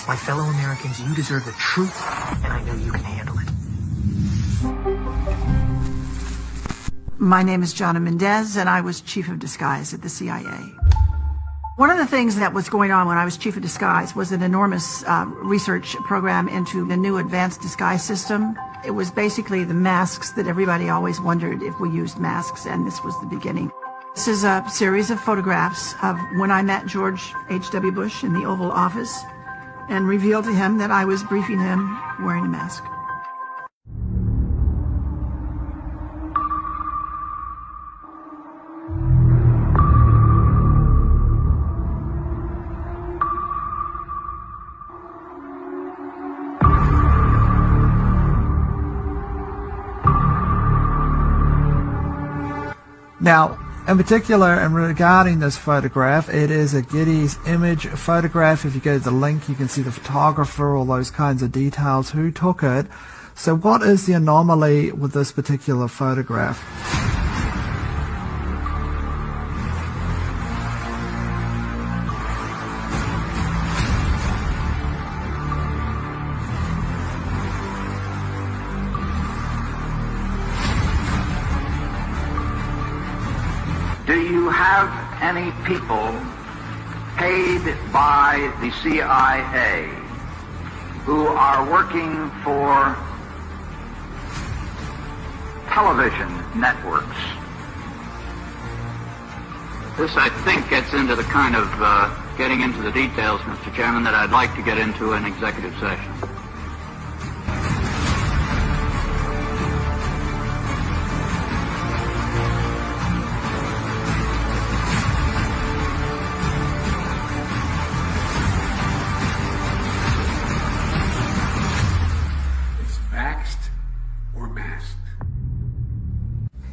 My fellow Americans, you deserve the truth, and I know you can handle it. My name is Jonna Mendez, and I was Chief of Disguise at the CIA. One of the things that was going on when I was Chief of Disguise was an enormous research program into the new advanced disguise system. It was basically the masks that everybody always wondered if we used masks, and this was the beginning. This is a series of photographs of when I met George H.W. Bush in the Oval Office and revealed to him that I was briefing him wearing a mask. Now, in particular, and regarding this photograph, it is a Getty's image photograph. If you go to the link, you can see the photographer, all those kinds of details, who took it. So what is the anomaly with this particular photograph? Do you have any people paid by the CIA who are working for television networks? This, I think, gets into the kind of getting into the details, Mr. Chairman, that I'd like to get into in executive session.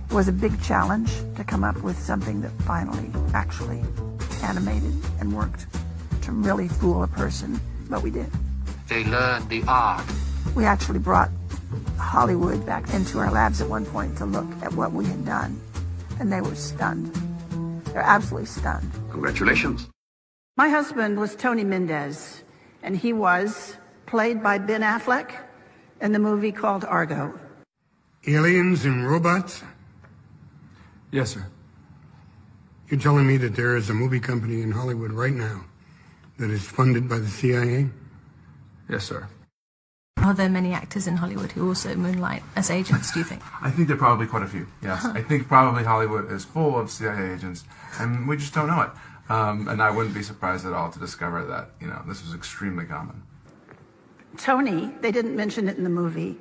It was a big challenge to come up with something that finally actually animated and worked to really fool a person, but we did. They learned the art. We actually brought Hollywood back into our labs at one point to look at what we had done, and they were stunned. They're absolutely stunned. Congratulations. My husband was Tony Mendez, and he was played by Ben Affleck in the movie called Argo. Aliens and robots? Yes, sir. You're telling me that there is a movie company in Hollywood right now that is funded by the CIA? Yes, sir. Are there many actors in Hollywood who also moonlight as agents, do you think? I think there are probably quite a few, yes. I think probably Hollywood is full of CIA agents, and we just don't know it. And I wouldn't be surprised at all to discover that, this was extremely common. Tony, they didn't mention it in the movie,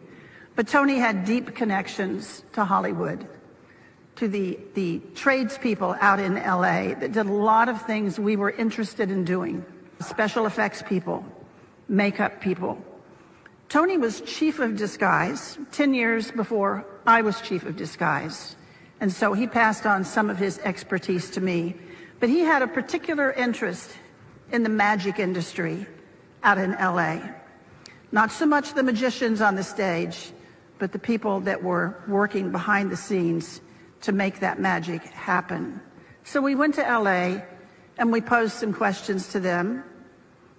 but Tony had deep connections to Hollywood, to the tradespeople out in LA that did a lot of things we were interested in doing. Special effects people, makeup people. Tony was Chief of Disguise 10 years before I was Chief of Disguise. And so he passed on some of his expertise to me. But he had a particular interest in the magic industry out in LA. Not so much the magicians on the stage, but the people that were working behind the scenes to make that magic happen. So we went to LA and we posed some questions to them.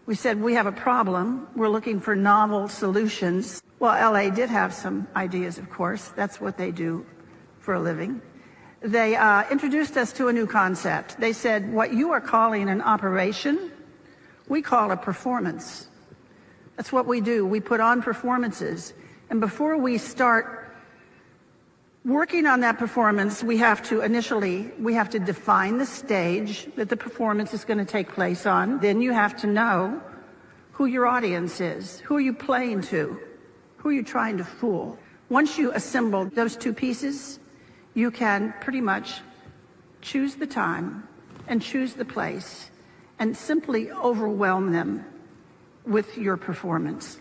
We said, we have a problem. We're looking for novel solutions. Well, LA did have some ideas, of course. That's what they do for a living. They introduced us to a new concept. They said, what you are calling an operation, we call a performance. That's what we do. We put on performances. And before we start working on that performance, we have to define the stage that the performance is going to take place on. Then you have to know who your audience is. Who are you playing to? Who are you trying to fool? Once you assemble those two pieces, you can pretty much choose the time and choose the place and simply overwhelm them with your performance.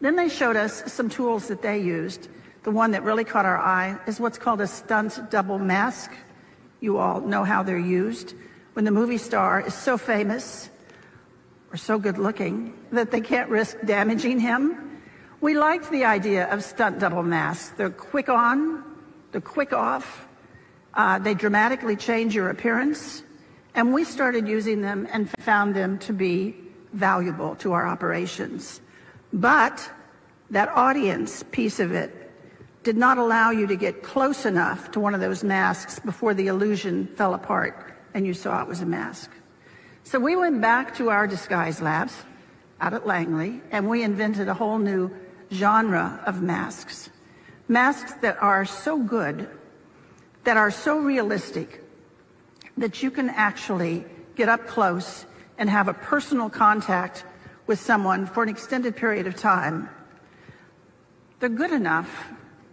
Then they showed us some tools that they used. The one that really caught our eye is what's called a stunt double mask. You all know how they're used. When the movie star is so famous or so good looking that they can't risk damaging him, we liked the idea of stunt double masks. They're quick on, they're quick off, they dramatically change your appearance, and we started using them and found them to be valuable to our operations. But that audience piece of it did not allow you to get close enough to one of those masks before the illusion fell apart and you saw it was a mask. So we went back to our disguise labs out at Langley, and we invented a whole new genre of masks. Masks that are so good, that are so realistic, that you can actually get up close and have a personal contact with someone for an extended period of time. They're good enough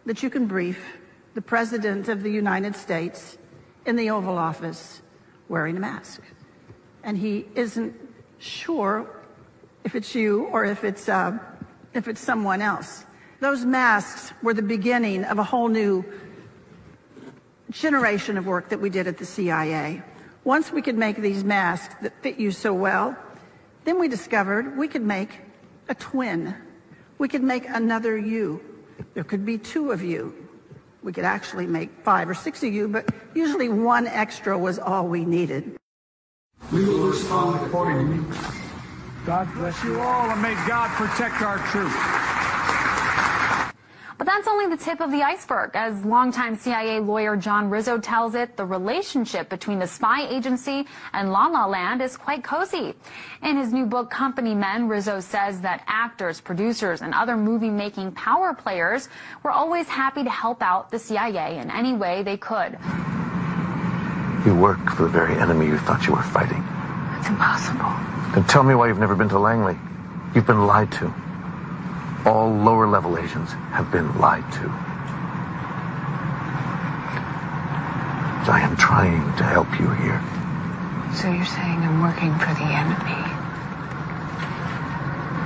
that you can brief the President of the United States in the Oval Office wearing a mask. And he isn't sure if it's you or if it's someone else. Those masks were the beginning of a whole new generation of work that we did at the CIA. Once we could make these masks that fit you so well, then we discovered we could make a twin. We could make another you. There could be two of you. We could actually make 5 or 6 of you, but usually one extra was all we needed. We will respond accordingly. God bless you all, and may God protect our troops. But that's only the tip of the iceberg. As longtime CIA lawyer John Rizzo tells it, the relationship between the spy agency and La La Land is quite cozy. In his new book, Company Men, Rizzo says that actors, producers, and other movie-making power players were always happy to help out the CIA in any way they could. You work for the very enemy you thought you were fighting. It's impossible. Then tell me why you've never been to Langley. You've been lied to. All lower-level Asians have been lied to. I am trying to help you here. So you're saying I'm working for the enemy?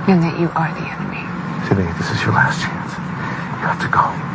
And that you are the enemy? Sydney, this is your last chance. You have to go.